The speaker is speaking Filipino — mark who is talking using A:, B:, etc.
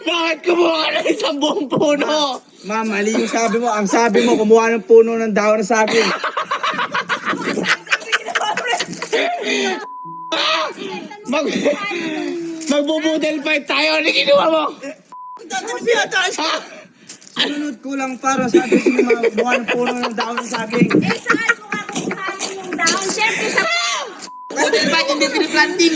A: Bakit kumuha ka ng isang buong puno?
B: Ma'am, mali yung sabi mo. Ang sabi mo, kumuha ng puno ng dahon ng saging.
A: Magbubudel fight tayo. Ano ginawa mo?
B: Sunod ko lang para sabi mo, kumuha ng puno ng dahon ng saging.
C: Eh, saan mo nga kung saan yung dahon? Siyempre sa...
B: Budel fight, hindi piniplanting.